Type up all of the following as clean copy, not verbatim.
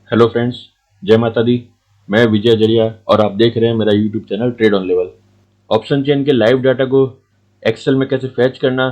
Hello friends, जय माता दी। मैं विजय जरिया और आप देख रहे हैं मेरा YouTube channel trade on level. Option chain के लाइव डाटा को एक्सेल में कैसे फैच करना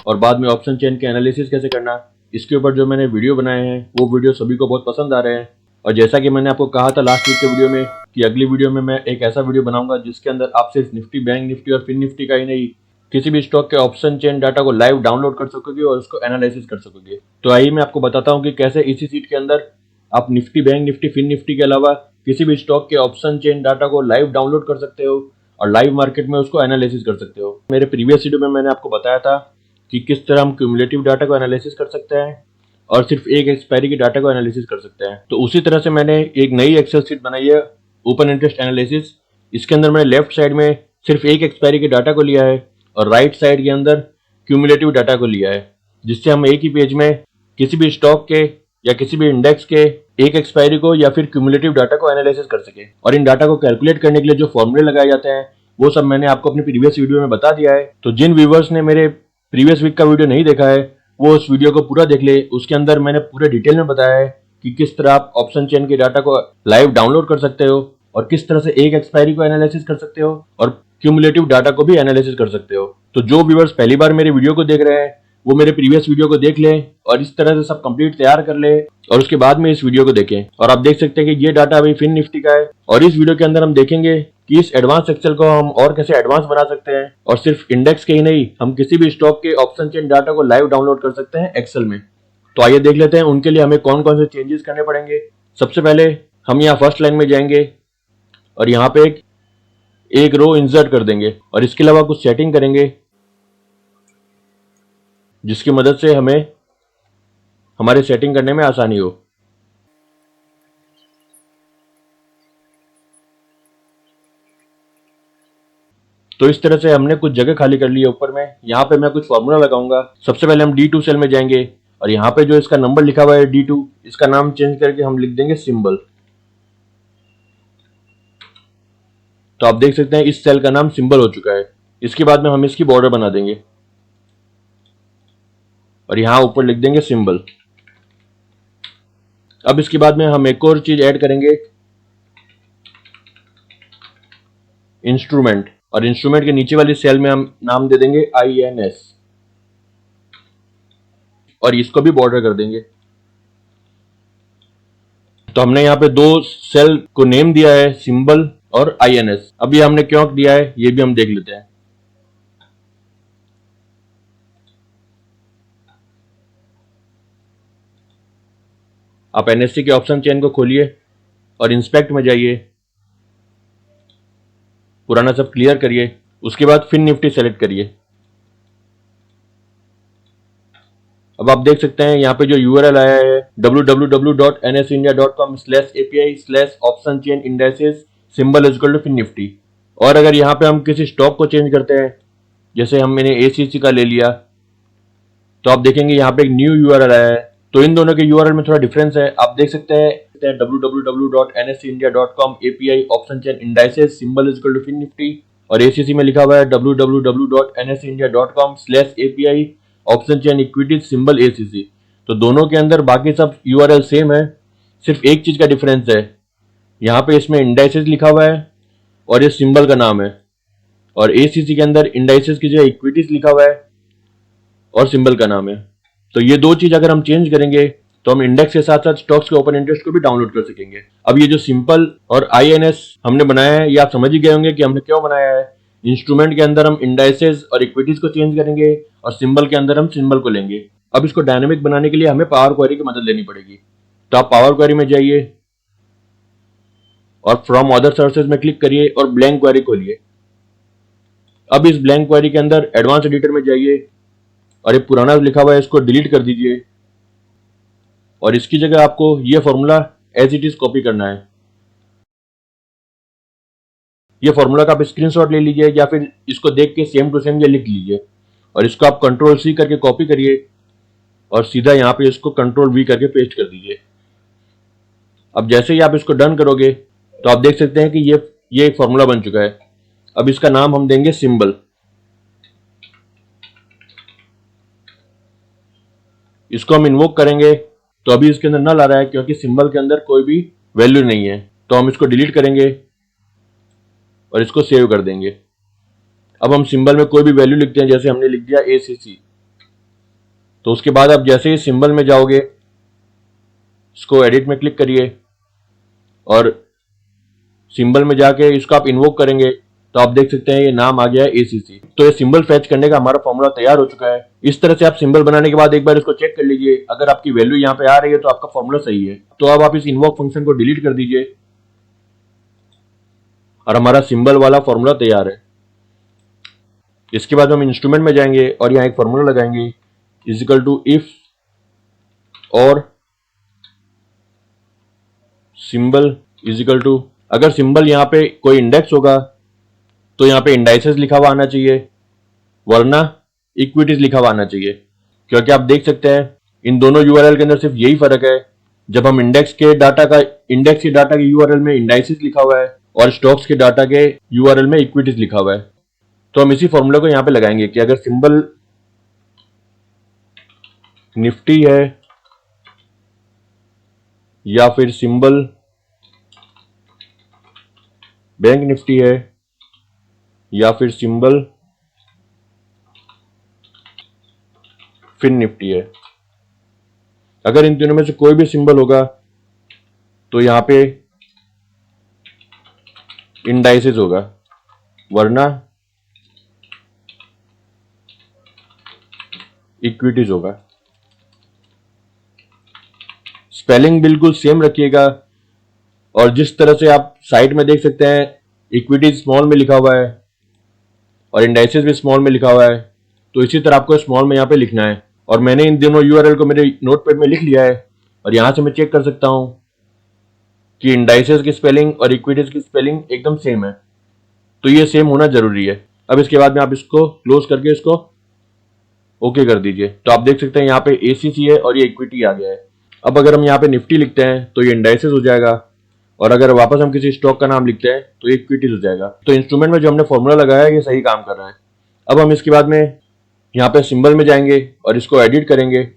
और बाद में ऑप्शन चेन के एनालिसिस कैसे करना, इसके ऊपर जो मैंने वीडियो बनाए हैं वो वीडियो सभी को बहुत पसंद आ रहे हैं। और जैसा कि मैंने आपको कहा था लास्ट वीक के वीडियो में कि अगली वीडियो में मैं एक ऐसा वीडियो बनाऊंगा जिसके अंदर आप सिर्फ निफ्टी, बैंक निफ्टी और फिन निफ्टी का ही नहीं, किसी भी स्टॉक के ऑप्शन चेन डाटा को लाइव डाउनलोड कर सकोगे और उसको एनालिसिस कर सकोगे। तो आइए मैं आपको बताता हूँ कि कैसे इसी सीट के अंदर आप Nifty, Bank Nifty, Fin Nifty के अलावा किसी भी स्टॉक के ऑप्शन चेन डाटा को लाइव डाउनलोड कर सकते हो और लाइव मार्केट में उसको एनालिसिस कर सकते हो। मेरे प्रीवियस वीडियो में मैंने आपको बताया था कि किस तरह हम क्यूमुलेटिव डाटा को एनालिसिस कर सकते हैं और सिर्फ एक एक्सपायरी के डाटा को एनालिसिस कर सकते हैं। तो उसी तरह से मैंने एक नई एक्सेल शीट बनाई है, ओपन इंटरेस्ट एनालिसिस। इसके अंदर मैंने लेफ्ट साइड में सिर्फ एक एक्सपायरी के डाटा को लिया है और राइट साइड के अंदर क्यूमुलेटिव डाटा को लिया है, जिससे हम एक ही पेज में किसी भी स्टॉक के या किसी भी इंडेक्स के एक एक्सपायरी को या फिर क्यूमुलेटिव डाटा को एनालिसिस कर सके। और इन डाटा को कैलकुलेट करने के लिए जो फॉर्मूले लगाए जाते हैं वो सब मैंने आपको अपनी प्रीवियस वीडियो में बता दिया है। तो जिन व्यूवर्स ने मेरे प्रीवियस वीक का वीडियो नहीं देखा है वो उस वीडियो को पूरा देख ले। उसके अंदर मैंने पूरे डिटेल में बताया है कि किस तरह आप ऑप्शन चेन के डाटा को लाइव डाउनलोड कर सकते हो और किस तरह से एक एक्सपायरी को एनालिसिस कर सकते हो और क्यूमुलेटिव डाटा को भी एनालिसिस कर सकते हो। तो जो व्यूवर्स पहली बार मेरे वीडियो को देख रहे हैं वो मेरे प्रीवियस वीडियो को देख लें और इस तरह से सब कंप्लीट तैयार कर ले और उसके बाद में इस वीडियो को देखें। और आप देख सकते हैं कि ये डाटा अभी फिन निफ्टी का है और इस वीडियो के अंदर हम देखेंगे कि इस एडवांस एक्सेल को हम और कैसे एडवांस बना सकते हैं और सिर्फ इंडेक्स के ही नहीं, हम किसी भी स्टॉक के ऑप्शन चेन डाटा को लाइव डाउनलोड कर सकते हैं एक्सेल में। तो आइए देख लेते हैं उनके लिए हमें कौन कौन से चेंजेस करने पड़ेंगे। सबसे पहले हम यहाँ फर्स्ट लाइन में जाएंगे और यहाँ पे एक रो इंसर्ट कर देंगे और इसके अलावा कुछ सेटिंग करेंगे जिसकी मदद से हमें हमारे सेटिंग करने में आसानी हो। तो इस तरह से हमने कुछ जगह खाली कर ली है ऊपर में। यहाँ पे मैं कुछ फॉर्मूला लगाऊंगा। सबसे पहले हम D2 सेल में जाएंगे और यहाँ पे जो इसका नंबर लिखा हुआ है D2, इसका नाम चेंज करके हम लिख देंगे सिंबल। तो आप देख सकते हैं इस सेल का नाम सिंबल हो चुका है। इसके बाद में हम इसकी बॉर्डर बना देंगे और यहाँ ऊपर लिख देंगे सिंबल। अब इसके बाद में हम एक और चीज ऐड करेंगे, इंस्ट्रूमेंट, और इंस्ट्रूमेंट के नीचे वाली सेल में हम नाम दे देंगे INS और इसको भी बॉर्डर कर देंगे। तो हमने यहाँ पे दो सेल को नेम दिया है, सिंबल और INS। अब ये हमने क्यों दिया है ये भी हम देख लेते हैं। आप NSE के ऑप्शन चेन को खोलिए और इंस्पेक्ट में जाइए, पुराना सब क्लियर करिए, उसके बाद फिन निफ्टी सेलेक्ट करिए। अब आप देख सकते हैं यहाँ पे जो URL आया है www.nsindia.com/API/option-chain-indices symbol = फिन निफ्टी। और अगर यहाँ पे हम किसी स्टॉक को चेंज करते हैं, जैसे मैंने ACC का ले लिया, तो आप देखेंगे यहाँ पे एक न्यू URL आया है। तो इन दोनों के URL में थोड़ा डिफरेंस है। आप देख सकते हैं www.nsindia.com/API/option-chain-indices symbol = फिन निफ्टी और ACC में लिखा हुआ है www.nsindia.com/API/option-chain-equities symbol ACC। तो दोनों के अंदर बाकी सब URL सेम है, सिर्फ एक चीज का डिफरेंस है। यहाँ पे इसमें इंडाइसेस लिखा हुआ है और ये सिंबल का नाम है, और ACC के अंदर इंडाइसेस की जगह इक्विटीज लिखा हुआ है और सिंबल का नाम है। तो ये दो चीज अगर हम चेंज करेंगे तो हम इंडेक्स के साथ साथ स्टॉक्स के ओपन इंटरेस्ट को भी डाउनलोड कर सकेंगे। अब ये जो सिंपल और INS हमने बनाया है ये आप समझ ही गए होंगे कि हमने क्यों बनाया है। इंस्ट्रूमेंट के अंदर हम इंडाइसेस और इक्विटीज को चेंज करेंगे और सिंबल के अंदर हम सिंबल को लेंगे। अब इसको डायनेमिक बनाने के लिए हमें पावर क्वेरी की मदद लेनी पड़ेगी। तो आप पावर क्वेरी में जाइए और फ्रॉम अदर सोर्सेज में क्लिक करिए और ब्लैंक क्वेरी खोलिए। अब इस ब्लैंक क्वेरी के अंदर एडवांस एडिटर में जाइए और ये पुराना लिखा हुआ है इसको डिलीट कर दीजिए और इसकी जगह आपको ये formula as it is copy करना है। ये फॉर्मूला का आप स्क्रीनशॉट ले लीजिए या फिर इसको देख के सेम टू सेम ये लिख लीजिए और इसको आप Ctrl+C करके कॉपी करिए और सीधा यहाँ पे इसको Ctrl+V करके पेस्ट कर दीजिए। अब जैसे ही आप इसको डन करोगे तो आप देख सकते हैं कि ये एक फॉर्मूला बन चुका है। अब इसका नाम हम देंगे सिंबल। इसको हम इन्वोक करेंगे तो अभी इसके अंदर नल आ रहा है क्योंकि सिंबल के अंदर कोई भी वैल्यू नहीं है। तो हम इसको डिलीट करेंगे और इसको सेव कर देंगे। अब हम सिंबल में कोई भी वैल्यू लिखते हैं, जैसे हमने लिख दिया ACC। तो उसके बाद आप जैसे ही सिंबल में जाओगे, इसको एडिट में क्लिक करिए और सिंबल में जाके इसको आप इन्वोक करेंगे तो आप देख सकते हैं ये नाम आ गया है ACC। तो ये सिंबल फैच करने का हमारा फॉर्मूला तैयार हो चुका है। इस तरह से आप सिंबल बनाने के बाद एक बार इसको चेक कर लीजिए, अगर आपकी वैल्यू यहाँ पे आ रही है तो आपका फॉर्मूला सही है। तो अब आप इस इन्वोक फंक्शन को डिलीट कर दीजिए और हमारा सिंबल वाला फॉर्मूला तैयार है। इसके बाद हम इंस्ट्रूमेंट में जाएंगे और यहाँ एक फॉर्मूला लगाएंगे, इज इक्वल टू इफ और सिंबल इज इक्वल टू, अगर सिंबल यहाँ पे कोई इंडेक्स होगा तो यहाँ पे इंडाइसेस लिखा हुआ आना चाहिए, वरना इक्विटीज लिखा हुआ आना चाहिए। क्योंकि आप देख सकते हैं इन दोनों यूआरएल के अंदर सिर्फ यही फर्क है, जब हम इंडेक्स के डाटा के यूआरएल में इंडाइसेस लिखा हुआ है और स्टॉक्स के डाटा के यूआरएल में इक्विटीज लिखा हुआ है। तो हम इसी फॉर्मूले को यहाँ पे लगाएंगे कि अगर सिंबल निफ्टी है या फिर सिंबल बैंक निफ्टी है या फिर सिंबल फिन निफ्टी है, अगर इन तीनों में से कोई भी सिंबल होगा तो यहां पे इंडाइसेस होगा, वरना इक्विटीज होगा। स्पेलिंग बिल्कुल सेम रखिएगा और जिस तरह से आप साइट में देख सकते हैं इक्विटीज स्मॉल में लिखा हुआ है और इंडाइसेस भी स्मॉल में लिखा हुआ है, तो इसी तरह आपको स्मॉल में यहाँ पे लिखना है। और मैंने इन दोनों यूआरएल को मेरे नोटपैड में लिख लिया है और यहां से मैं चेक कर सकता हूं कि इंडाइसेस की स्पेलिंग और इक्विटीज की स्पेलिंग एकदम सेम है। तो ये सेम होना जरूरी है। अब इसके बाद में आप इसको क्लोज करके इसको ओके कर दीजिए। तो आप देख सकते हैं यहाँ पे ACC है और ये इक्विटी आ गया है। अब अगर हम यहाँ पे निफ्टी लिखते हैं तो ये इंडाइसेस हो जाएगा और अगर वापस हम किसी स्टॉक का नाम लिखते हैं तो ये इक्विटीज हो जाएगा। तो इंस्ट्रूमेंट में जो हमने फॉर्मूला लगाया है ये सही काम कर रहा है। अब हम इसके बाद में यहाँ पे सिंबल में जाएंगे और इसको एडिट करेंगे।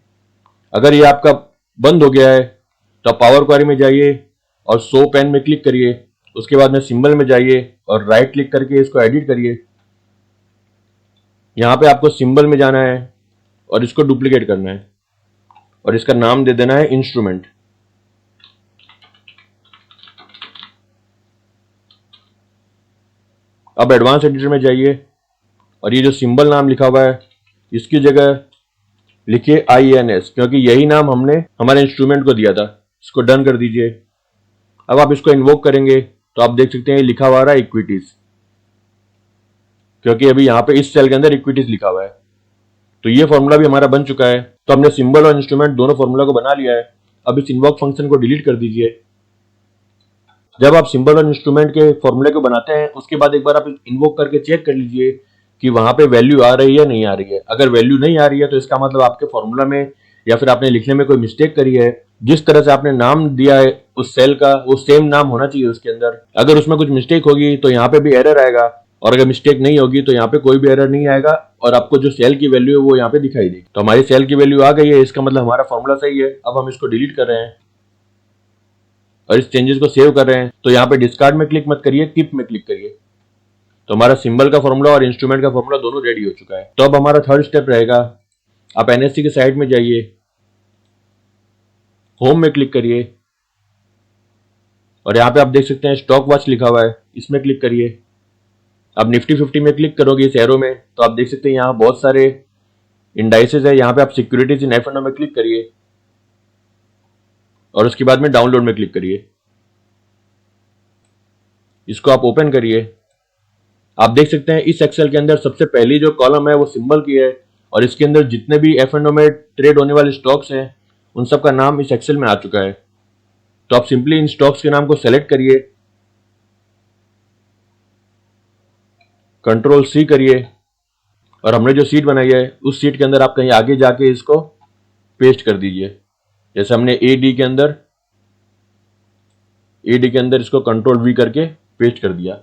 अगर ये आपका बंद हो गया है तो आप पावर क्वेरी में जाइए और शो पेन में क्लिक करिए, उसके बाद में सिंबल में जाइए और राइट क्लिक करके इसको एडिट करिए। यहाँ पे आपको सिंबल में जाना है और इसको डुप्लीकेट करना है और इसका नाम दे देना है इंस्ट्रूमेंट। अब एडवांस एडिटर में जाइए और ये जो सिंबल नाम लिखा हुआ है इसकी जगह लिखिए INS, क्योंकि यही नाम हमने हमारे इंस्ट्रूमेंट को दिया था। इसको डन कर दीजिए। अब आप इसको इन्वोक करेंगे तो आप देख सकते हैं लिखा हुआ रहा है इक्विटीज, क्योंकि अभी यहाँ पे इस सेल के अंदर इक्विटीज लिखा हुआ है। तो ये फॉर्मूला भी हमारा बन चुका है। तो हमने सिंबल और इंस्ट्रूमेंट दोनों फॉर्मूला को बना लिया है। अब इस इन्वोक फंक्शन को डिलीट कर दीजिए। जब आप सिंबल और इंस्ट्रूमेंट के फॉर्मूले को बनाते हैं उसके बाद एक बार आप इन्वोक करके चेक कर लीजिए कि वहां पे वैल्यू आ रही है या नहीं आ रही है। अगर वैल्यू नहीं आ रही है तो इसका मतलब आपके फॉर्मूला में या फिर आपने लिखने में कोई मिस्टेक करी है। जिस तरह से आपने नाम दिया है उस सेल का वो सेम नाम होना चाहिए उसके अंदर। अगर उसमें कुछ मिस्टेक होगी तो यहाँ पे भी एरर आएगा और अगर मिस्टेक नहीं होगी तो यहाँ पे कोई भी एरर नहीं आएगा और आपको जो सेल की वैल्यू है वो यहाँ पे दिखाई देगी। तो हमारी सेल की वैल्यू आ गई है, इसका मतलब हमारा फॉर्मूला सही है। अब हम इसको डिलीट कर रहे हैं और इस चेंजेस को सेव कर रहे हैं। तो यहाँ पे डिस्कार्ड में क्लिक मत करिए, कीप में क्लिक करिए। तो हमारा सिंबल का फॉर्मूला और इंस्ट्रूमेंट का फॉर्मूला दोनों रेडी हो चुका है। तो अब हमारा थर्ड स्टेप रहेगा, आप NSE के साइट में जाइए, होम में क्लिक करिए और यहाँ पे आप देख सकते हैं स्टॉक वॉच लिखा हुआ है, इसमें क्लिक करिए। अब निफ्टी 50 में क्लिक करोगे इस एरो में तो आप देख सकते हैं यहाँ बहुत सारे इंडाइसेस है। यहाँ पे आप सिक्योरिटीज इन F&O में क्लिक करिए और उसके बाद में डाउनलोड में क्लिक करिए। इसको आप ओपन करिए। आप देख सकते हैं इस एक्सेल के अंदर सबसे पहली जो कॉलम है वो सिंबल की है और इसके अंदर जितने भी F&O में ट्रेड होने वाले स्टॉक्स हैं उन सब का नाम इस एक्सेल में आ चुका है। तो आप सिंपली इन स्टॉक्स के नाम को सेलेक्ट करिए, Ctrl+C करिए और हमने जो सीट बनाई है उस सीट के अंदर आप कहीं आगे जाके इसको पेस्ट कर दीजिए। जैसे हमने AD के अंदर इसको Ctrl+V करके पेस्ट कर दिया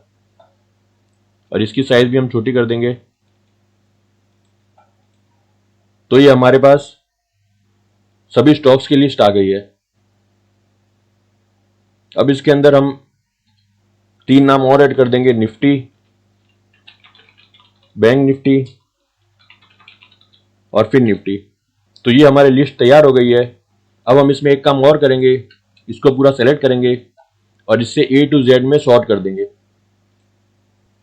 और इसकी साइज भी हम छोटी कर देंगे। तो ये हमारे पास सभी स्टॉक्स की लिस्ट आ गई है। अब इसके अंदर हम 3 नाम और ऐड कर देंगे, निफ्टी, बैंक निफ्टी और फिर निफ्टी। तो ये हमारी लिस्ट तैयार हो गई है। अब हम इसमें एक काम और करेंगे, इसको पूरा सेलेक्ट करेंगे और इससे A to Z में सॉर्ट कर देंगे।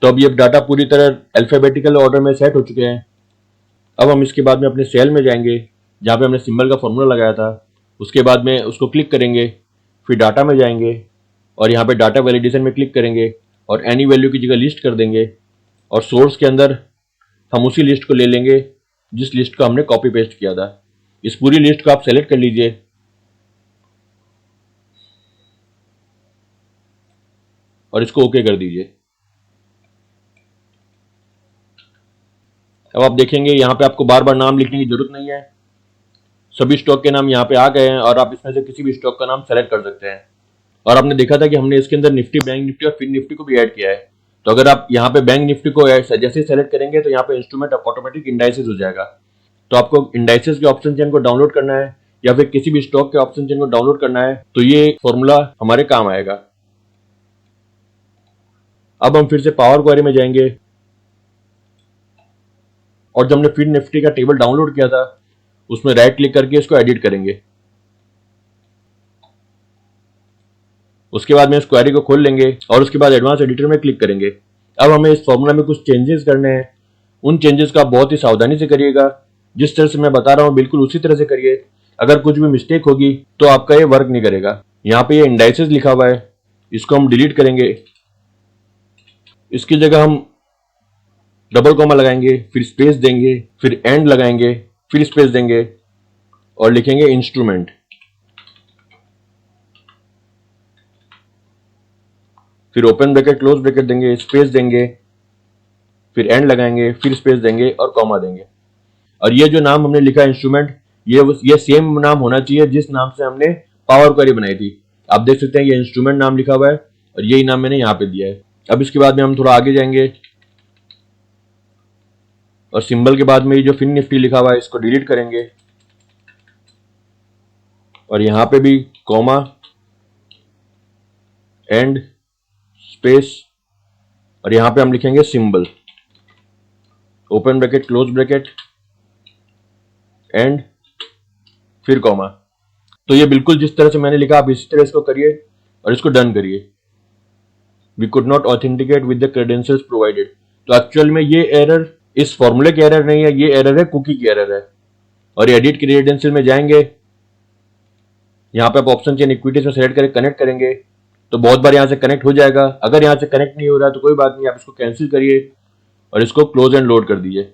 तो अब ये डाटा पूरी तरह अल्फाबेटिकल ऑर्डर में सेट हो चुके हैं। अब हम इसके बाद में अपने सेल में जाएंगे जहाँ पे हमने सिंबल का फॉर्मूला लगाया था, उसके बाद में उसको क्लिक करेंगे, फिर डाटा में जाएंगे और यहाँ पे डाटा वैलिडेशन में क्लिक करेंगे और एनी वैल्यू की जगह लिस्ट कर देंगे और सोर्स के अंदर हम उसी लिस्ट को ले लेंगे जिस लिस्ट को हमने कॉपी पेस्ट किया था। इस पूरी लिस्ट को आप सेलेक्ट कर लीजिए और इसको ओके कर दीजिए। अब आप देखेंगे यहाँ पे आपको बार बार नाम लिखने की जरूरत नहीं है, सभी स्टॉक के नाम यहाँ पे आ गए हैं और आप इसमें से किसी भी स्टॉक का नाम सेलेक्ट कर सकते हैं। और आपने देखा था कि हमने इसके अंदर निफ्टी, बैंक निफ्टी और फिर निफ्टी को भी ऐड किया है। तो अगर आप यहाँ पे बैंक निफ्टी को जैसे ही सेलेक्ट करेंगे तो यहाँ पे इंस्ट्रूमेंट ऑटोमेटिक इंडाइसेस हो जाएगा। तो आपको इंडाइसेस के ऑप्शन चेन को डाउनलोड करना है या फिर किसी भी स्टॉक के ऑप्शन चेन को डाउनलोड करना है तो ये फॉर्मूला हमारे काम आएगा। अब हम फिर से पावर क्वेरी में जाएंगे और जब हमने फिर निफ्टी का टेबल डाउनलोड किया था उसमें राइट क्लिक करके इसको एडिट करेंगे। उसके बाद में इस क्वेरी को खोल लेंगे और उसके बाद एडवांस एडिटर में क्लिक करेंगे। अब हमें इस फॉर्मूला में कुछ चेंजेस करने हैं। उन चेंजेस का बहुत ही सावधानी से करिएगा, जिस तरह से मैं बता रहा हूँ बिल्कुल उसी तरह से करिए। अगर कुछ भी मिस्टेक होगी तो आपका ये वर्क नहीं करेगा। यहाँ पे ये इंडाइसेस लिखा हुआ है, इसको हम डिलीट करेंगे। इसकी जगह हम डबल कॉमा लगाएंगे, फिर स्पेस देंगे, फिर एंड लगाएंगे, फिर स्पेस देंगे और लिखेंगे इंस्ट्रूमेंट। फिर ओपन ब्रैकेट क्लोज ब्रैकेट देंगे, स्पेस देंगे, फिर एंड लगाएंगे, फिर स्पेस देंगे और कॉमा देंगे। और ये जो नाम हमने लिखा इंस्ट्रूमेंट, ये सेम नाम होना चाहिए जिस नाम से हमने पावर क्वेरी बनाई थी। आप देख सकते हैं ये इंस्ट्रूमेंट नाम लिखा हुआ है और यही नाम मैंने यहाँ पे दिया है। अब इसके बाद में हम थोड़ा आगे जाएंगे और सिंबल के बाद में ये जो फिन निफ्टी लिखा हुआ है इसको डिलीट करेंगे और यहाँ पे भी कॉमा, एंड, स्पेस और यहाँ पे हम लिखेंगे symbol, open bracket close bracket, and, फिर कॉमा। तो ये बिल्कुल जिस तरह से मैंने लिखा आप इसी तरह इसको करिए और इसको डन करिए। We could not authenticate with the credentials provided. तो एक्चुअल में ये एरर इस फॉर्मूले की एरर नहीं है, ये एरर है कुकी की एरर है। और एडिट क्रेडेंशियल में जाएंगे, यहाँ पे आप ऑप्शन चेन इक्विटीज में सेलेक्ट करके कनेक्ट करेंगे तो बहुत बार यहाँ से कनेक्ट हो जाएगा। अगर यहाँ से कनेक्ट नहीं हो रहा तो कोई बात नहीं, आप इसको कैंसिल करिए और इसको क्लोज एंड लोड कर दीजिए।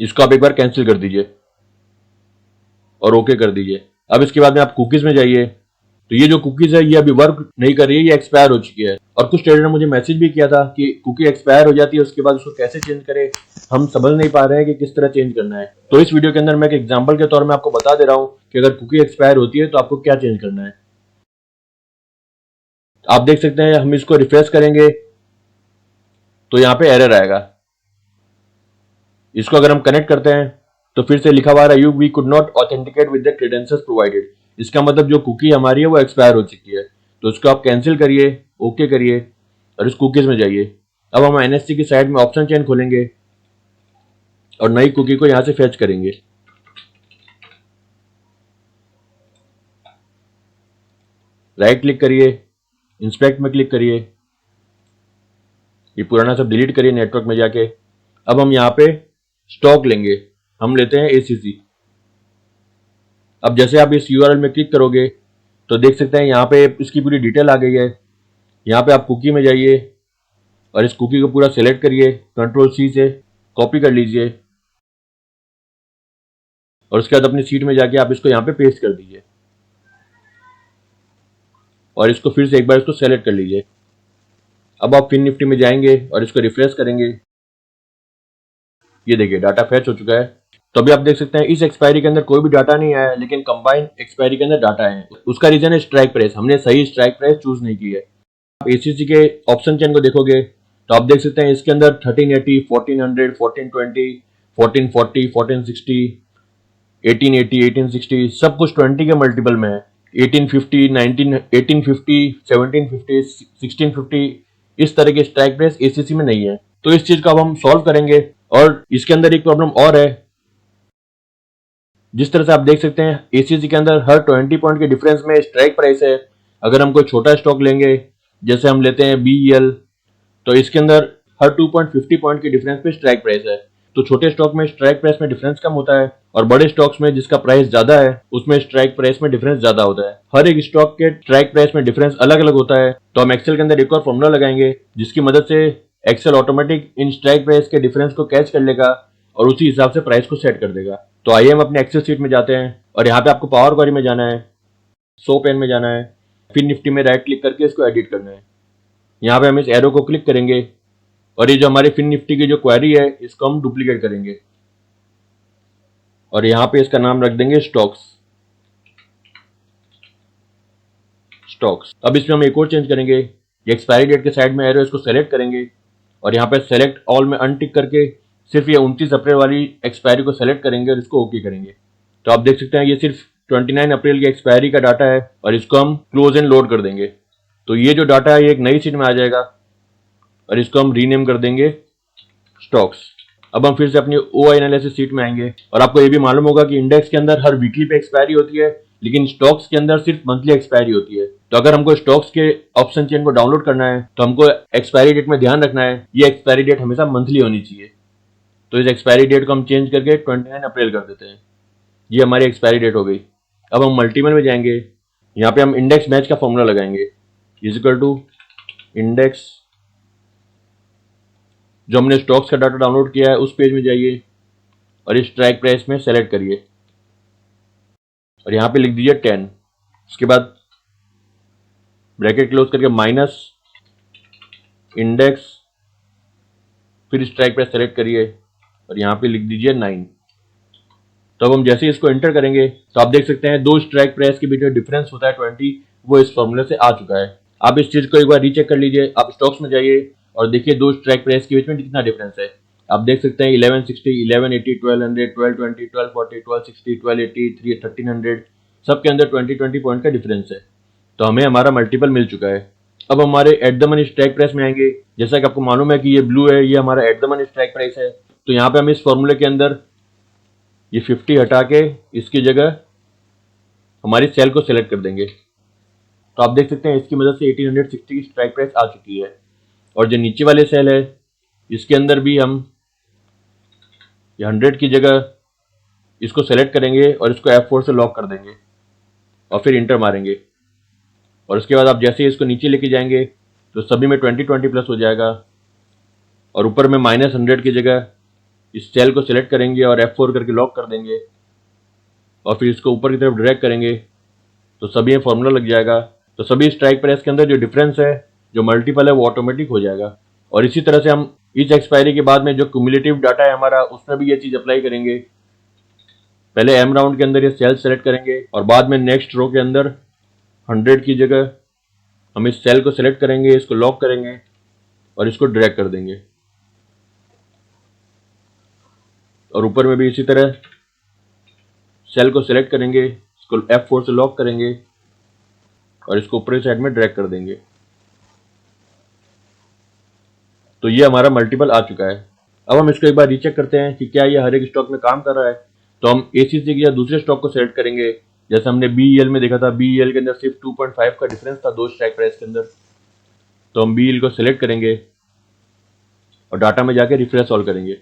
इसको आप एक बार कैंसिल कर दीजिए और ओके कर दीजिए। अब इसके बाद में आप कुकीज में जाइए, तो ये जो कुकीज है ये अभी वर्क नहीं कर रही है, ये एक्सपायर हो चुकी है। और कुछ ट्रेडर ने मुझे मैसेज भी किया था कि कुकी एक्सपायर हो जाती है, उसके बाद उसको कैसे चेंज करें, हम समझ नहीं पा रहे हैं कि किस तरह चेंज करना है। तो इस वीडियो के अंदर मैं एक एग्जांपल के तौर में आपको बता दे रहा हूं कि अगर कुकी एक्सपायर होती है तो आपको क्या चेंज करना है। आप देख सकते हैं हम इसको रिफ्रेश करेंगे तो यहाँ पे एरर आएगा। इसको अगर हम कनेक्ट करते हैं तो फिर से लिखा हुआ है we could not authenticate with the credentials provided. इसका मतलब जो कुकी हमारी है वो एक्सपायर हो चुकी है। तो इसको आप कैंसिल करिए, ओके करिए और इस कुकीज में जाइए। अब हम एनएससी की साइड में ऑप्शन चेन खोलेंगे और नई कुकी को यहां से फेच करेंगे। राइट क्लिक करिए, इंस्पेक्ट में क्लिक करिए, ये पुराना सब डिलीट करिए नेटवर्क में जाके। अब हम यहाँ पे स्टॉक लेंगे, हम लेते हैं एसीसी। अब जैसे आप इस यूआरएल में क्लिक करोगे तो देख सकते हैं यहाँ पे इसकी पूरी डिटेल आ गई है। यहाँ पे आप कुकी में जाइए और इस कुकी को पूरा सेलेक्ट करिए, कंट्रोल सी से कॉपी कर लीजिए और उसके बाद अपनी सीट में जाके आप इसको यहाँ पे पेस्ट कर दीजिए और इसको फिर से एक बार इसको सेलेक्ट कर लीजिए। अब आप फिन निफ्टी में जाएंगे और इसको रिफ्रेश करेंगे। ये देखिए डाटा फैच हो चुका है। तो अभी आप देख सकते हैं इस एक्सपायरी के अंदर कोई भी डाटा नहीं आया, लेकिन कंबाइंड एक्सपायरी के अंदर डाटा है। उसका रीजन है स्ट्राइक प्राइस, हमने सही स्ट्राइक प्राइस चूज नहीं की है। आप एसीसी के ऑप्शन चेन को देखोगे तो आप देख सकते हैं इसके अंदर 1380, 1400, 1420, 1440, 1460 1880, 1860 सब कुछ 20 के मल्टीपल में है। 1850, 1850, 1750, 1650 इस तरह के स्ट्राइक प्राइस एसीसी में नहीं है। तो इस चीज को अब हम सॉल्व करेंगे। और इसके अंदर एक प्रॉब्लम और है, जिस तरह से आप देख सकते हैं एसीसी के अंदर हर 20 पॉइंट के डिफरेंस में स्ट्राइक प्राइस है। अगर हम कोई छोटा स्टॉक लेंगे, जैसे हम लेते हैं बीईएल, तो इसके अंदर हर 2.50 पॉइंट के डिफरेंस पे स्ट्राइक प्राइस है। तो छोटे स्टॉक में स्ट्राइक प्राइस में डिफरेंस कम होता है, और बड़े स्टॉक्स में जिसका प्राइस ज्यादा है उसमें स्ट्राइक प्राइस में डिफरेंस ज्यादा होता है। हर एक स्टॉक के स्ट्राइक प्राइस में डिफरेंस अलग अलग होता है। तो हम एक्सेल के अंदर एक और फॉर्मूला लगाएंगे, जिसकी मदद से Excel automatic in strike price के डिफरेंस को कैच कर लेगा और उसी हिसाब से प्राइस को सेट कर देगा। तो आइए हम अपने एक्सेल शीट में जाते हैं, और यहाँ पे आपको पावर क्वेरी में जाना है, सो पेन में जाना है, फिर निफ्टी में राइट क्लिक करके इसको एडिट करना है। यहाँ पे हम इस एरो को क्लिक करेंगे, और ये जो हमारी फिन निफ्टी की जो क्वेरी है इसको हम डुप्लीकेट करेंगे, और यहाँ पे इसका नाम रख देंगे स्टॉक्स। अब इसमें हम एक और चेंज करेंगे, ये एक्सपायरी डेट के साइड में एरो इसको सेलेक्ट करेंगे, और यहाँ पे सेलेक्ट ऑल में अनटिक करके सिर्फ ये 29 अप्रैल वाली एक्सपायरी को सेलेक्ट करेंगे और इसको ओके करेंगे। तो आप देख सकते हैं ये सिर्फ 29 अप्रैल की एक्सपायरी का डाटा है, और इसको हम क्लोज एंड लोड कर देंगे। तो ये जो डाटा है ये एक नई शीट में आ जाएगा, और इसको हम रीनेम कर देंगे स्टॉक्स। अब हम फिर से अपनी ओआई एनालिसिस सीट में आएंगे, और आपको ये भी मालूम होगा कि इंडेक्स के अंदर हर वीकली पे एक्सपायरी होती है, लेकिन स्टॉक्स के अंदर सिर्फ मंथली एक्सपायरी होती है। तो अगर हमको स्टॉक्स के ऑप्शन चेन को डाउनलोड करना है तो हमको एक्सपायरी डेट में ध्यान रखना है, ये एक्सपायरी डेट हमेशा मंथली होनी चाहिए। तो इस एक्सपायरी डेट को हम चेंज करके 29 अप्रैल कर देते हैं। ये हमारी एक्सपायरी डेट हो गई। अब हम मल्टीपल में जाएंगे, यहाँ पे हम इंडेक्स मैच का फॉर्मूला लगाएंगे, इजिकल टू इंडेक्स। जो हमने स्टॉक्स का डाटा डाउनलोड किया है उस पेज में जाइए, और इस स्ट्राइक प्राइस में सेलेक्ट करिए, और यहाँ पे लिख दीजिए 10। उसके बाद ब्रैकेट क्लोज करके माइनस इंडेक्स, फिर स्ट्राइक प्राइस सेलेक्ट करिए, और यहाँ पे लिख दीजिए 9। तो अब हम जैसे ही इसको एंटर करेंगे तो आप देख सकते हैं दो स्ट्राइक प्राइस के बीच में डिफरेंस होता है 20, वो इस फॉर्मूले से आ चुका है। आप इस चीज को एक बार रीचेक कर लीजिए। आप स्टॉक्स में जाइए और देखिए दो स्ट्राइक प्राइस के बीच में कितना डिफरेंस है। आप देख सकते हैं 1160, 1180, 1200, 1220, 1240, 1260, 1280, 1300, सबके अंदर 20 पॉइंट का डिफरेंस है। तो हमें हमारा मल्टीपल मिल चुका है। अब हमारे at the money strike price में आएंगे। जैसा कि आपको मालूम है कि ये ब्लू है, ये हमारा at the money strike price है। तो यहाँ पे हम इस फॉर्मूले के अंदर ये 50 हटा के इसकी जगह हमारी सेल को सिलेक्ट कर देंगे। तो आप देख सकते हैं इसकी मदद से 1860 की स्ट्राइक प्राइस आ चुकी है। और जो नीचे वाले सेल है इसके अंदर भी हम 100 की जगह इसको सेलेक्ट करेंगे और इसको F4 से लॉक कर देंगे, और फिर इंटर मारेंगे। और उसके बाद आप जैसे ही इसको नीचे लेके जाएंगे तो सभी में 20 प्लस हो जाएगा, और ऊपर में -100 की जगह इस सेल को सिलेक्ट करेंगे और F4 करके लॉक कर देंगे, और फिर इसको ऊपर की तरफ ड्रैग करेंगे तो सभी में फॉर्मूला लग जाएगा। तो सभी स्ट्राइक प्राइस के अंदर जो डिफरेंस है, जो मल्टीपल है, वो ऑटोमेटिक हो जाएगा। और इसी तरह से हम इस एक्सपायरी के बाद में जो क्यूमुलेटिव डाटा है हमारा, उसमें भी ये चीज अप्लाई करेंगे। पहले एम राउंड के अंदर ये सेल सेलेक्ट करेंगे, और बाद में नेक्स्ट रो के अंदर 100 की जगह हम इस सेल को सिलेक्ट करेंगे, इसको लॉक करेंगे और इसको ड्रैग कर देंगे। और ऊपर में भी इसी तरह सेल को सिलेक्ट करेंगे, इसको F4 से लॉक करेंगे और इसको ऊपरी साइड में ड्रैग कर देंगे। तो ये हमारा मल्टीपल आ चुका है। अब हम इसको एक बार रीचेक करते हैं कि क्या ये हर एक स्टॉक में काम कर रहा है। तो हम एसीसी के या दूसरे स्टॉक को सिलेक्ट करेंगे। जैसे हमने बीईएल में देखा था, बीईएल के अंदर सिर्फ 2.5 का डिफरेंस था दो स्ट्राइक प्राइस के अंदर। तो हम बीईएल को सिलेक्ट करेंगे और डाटा में जाके रिफ्रेश ऑल करेंगे।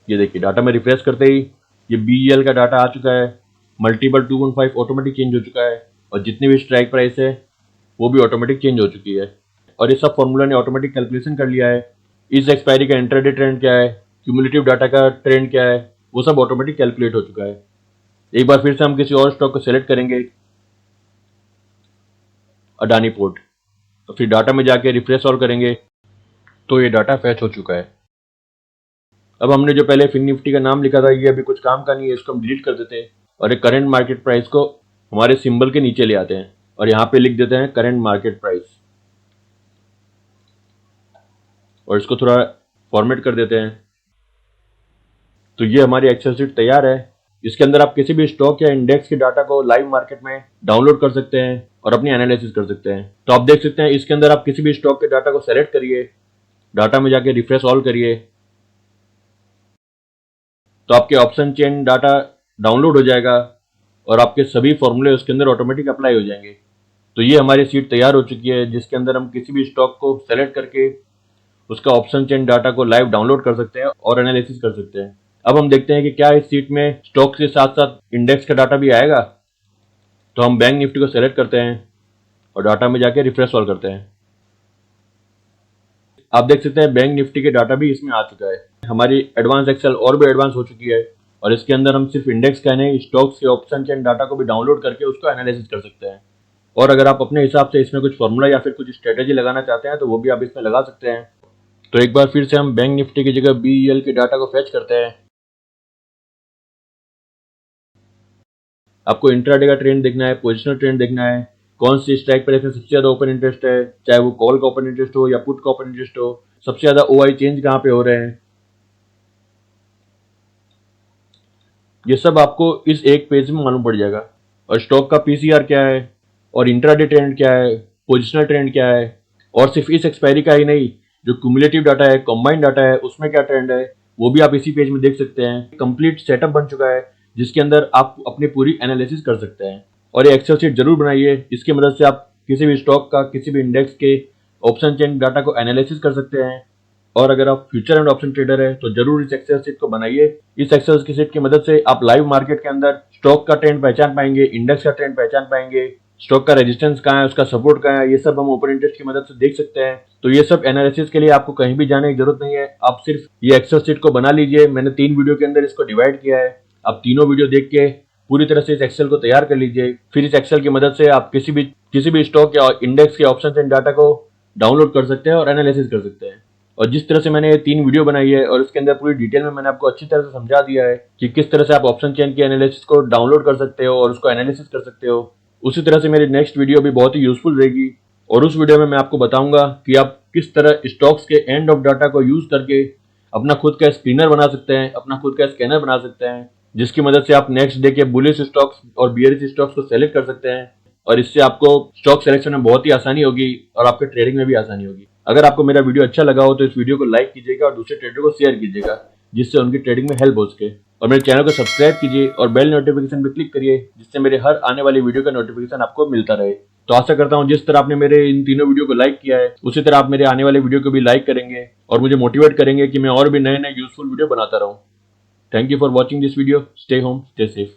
ये देखिए डाटा में रिफ्रेश करते ही ये बीईएल का डाटा आ चुका है। मल्टीपल 2.5 ऑटोमेटिक चेंज हो चुका है, और जितनी भी स्ट्राइक प्राइस है वो भी ऑटोमेटिक चेंज हो चुकी है। और ये सब फॉर्मूला ने ऑटोमेटिक कैलकुलेशन कर लिया है। इस एक्सपायरी का इंट्राडे ट्रेंड क्या है, क्यूमुलेटिव डाटा का ट्रेंड क्या है, वो सब ऑटोमेटिक कैलकुलेट हो चुका है। एक बार फिर से हम किसी और स्टॉक को सिलेक्ट करेंगे, अडानी पोर्ट, तो फिर डाटा में जाके रिफ्रेश ऑल करेंगे तो ये डाटा फैच हो चुका है। अब हमने जो पहले फिन निफ्टी का नाम लिखा था ये अभी कुछ काम का नहीं है, इसको हम डिलीट कर देते हैं और एक करंट मार्केट प्राइस को हमारे सिंबल के नीचे ले आते हैं और यहाँ पे लिख देते हैं करंट मार्केट प्राइस, और इसको थोड़ा फॉर्मेट कर देते हैं। तो ये हमारी एक्सेल शीट तैयार है। इसके अंदर आप किसी भी स्टॉक या इंडेक्स के डाटा को लाइव मार्केट में डाउनलोड कर सकते हैं और अपनी एनालिसिस कर सकते हैं। तो आप देख सकते हैं इसके अंदर आप किसी भी स्टॉक के डाटा को सेलेक्ट करिए, डाटा में जाके रिफ्रेश ऑल करिए, तो आपके ऑप्शन चेन डाटा डाउनलोड हो जाएगा और आपके सभी फॉर्मूले उसके अंदर ऑटोमेटिक अप्लाई हो जाएंगे। तो ये हमारी शीट तैयार हो चुकी है जिसके अंदर हम किसी भी स्टॉक को सेलेक्ट करके उसका ऑप्शन चेन डाटा को लाइव डाउनलोड कर सकते हैं और एनालिसिस कर सकते हैं। अब हम देखते हैं कि क्या इस शीट में स्टॉक्स के साथ साथ इंडेक्स का डाटा भी आएगा। तो हम बैंक निफ्टी को सेलेक्ट करते हैं और डाटा में जाके रिफ्रेश ऑल करते हैं। आप देख सकते हैं बैंक निफ्टी के डाटा भी इसमें आ चुका है। हमारी एडवांस एक्सेल और भी एडवांस हो चुकी है और इसके अंदर हम सिर्फ इंडेक्स का नहीं, स्टॉक्स के ऑप्शन चेन डाटा को भी डाउनलोड करके उसको एनालिसिस कर सकते हैं। और अगर आप अपने हिसाब से इसमें कुछ फॉर्मूला या फिर कुछ स्ट्रेटेजी लगाना चाहते हैं तो वो भी आप इसमें लगा सकते हैं। तो एक बार फिर से हम बैंक निफ्टी की जगह BEL के डाटा को फेच करते हैं। आपको इंट्राडे का ट्रेंड देखना है, पोजिशनल ट्रेंड देखना है, कौन सी स्ट्राइक प्राइस में सबसे ज्यादा ओपन इंटरेस्ट है, चाहे वो कॉल का ओपन इंटरेस्ट हो या पुट का ओपन इंटरेस्ट हो, सबसे ज्यादा OI चेंज कहाँ पे हो रहे हैं, ये सब आपको इस एक पेज में मालूम पड़ जाएगा। और स्टॉक का PCR क्या है और इंट्राडे ट्रेंड क्या है, पोजिशनल ट्रेंड क्या है, और सिर्फ इस एक्सपायरी का ही नहीं, जो क्यूमुलेटिव डाटा है, कंबाइंड डाटा है, उसमें क्या ट्रेंड है, वो भी आप इसी पेज में देख सकते हैं। कंप्लीट सेटअप बन चुका है जिसके अंदर आप अपनी पूरी एनालिसिस कर सकते हैं। और ये एक्सेल शीट जरूर बनाइए, इसकी मदद से आप किसी भी स्टॉक का, किसी भी इंडेक्स के ऑप्शन चेन डाटा को एनालिसिस कर सकते हैं। और अगर आप फ्यूचर एंड ऑप्शन ट्रेडर है तो जरूर इस एक्सेल शीट को बनाइए। इस एक्सेल की शीट की मदद से आप लाइव मार्केट के अंदर स्टॉक का ट्रेंड पहचान पाएंगे, इंडेक्स का ट्रेंड पहचान पाएंगे, स्टॉक का रेजिस्टेंस कहाँ है, उसका सपोर्ट कहाँ है, ये सब हम ओपन इंटरेस्ट की मदद से देख सकते हैं। तो ये सब एनालिसिस के लिए आपको कहीं भी जाने की जरूरत नहीं है, आप सिर्फ ये एक्सेल शीट को बना लीजिए। मैंने 3 वीडियो के अंदर इसको डिवाइड किया है, आप तीनों वीडियो देख के पूरी तरह से इस एक्सेल को तैयार कर लीजिए। फिर इस एक्सेल की मदद से आप किसी भी स्टॉक या इंडेक्स के ऑप्शन एंड डाटा को डाउनलोड कर सकते हैं और एनालिसिस कर सकते हैं। और जिस तरह से मैंने ये 3 वीडियो बनाई है और इसके अंदर पूरी डिटेल में मैंने आपको अच्छी तरह से समझा दिया है कि किस तरह से आप ऑप्शन चेन की एनालिसिस को डाउनलोड कर सकते हो और उसको एनालिसिस कर सकते हो, उसी तरह से मेरी नेक्स्ट वीडियो भी बहुत ही यूजफुल रहेगी। और उस वीडियो में मैं आपको बताऊंगा कि आप किस तरह स्टॉक्स के एंड ऑफ डाटा को यूज करके अपना खुद का स्क्रीनर बना सकते हैं, अपना खुद का स्कैनर बना सकते हैं, जिसकी मदद से आप नेक्स्ट डे के बुलिश स्टॉक्स और बियरिश स्टॉक्स को सेलेक्ट कर सकते हैं। और इससे आपको स्टॉक सिलेक्शन में बहुत ही आसानी होगी और आपके ट्रेडिंग में भी आसानी होगी। अगर आपको मेरा वीडियो अच्छा लगा हो तो इस वीडियो को लाइक कीजिएगा और दूसरे ट्रेडर को शेयर कीजिएगा जिससे उनकी ट्रेडिंग में हेल्प हो सके। और मेरे चैनल को सब्सक्राइब कीजिए और बेल नोटिफिकेशन पर क्लिक करिए जिससे मेरे हर आने वाली वीडियो का नोटिफिकेशन आपको मिलता रहे। तो आशा करता हूँ जिस तरह आपने मेरे इन तीनों वीडियो को लाइक किया है उसी तरह आप मेरे आने वाले वीडियो को भी लाइक करेंगे और मुझे मोटिवेट करेंगे कि मैं और भी नए नए यूजफुल वीडियो बनाता रहूँ। Thank you for watching this video. Stay home, stay safe.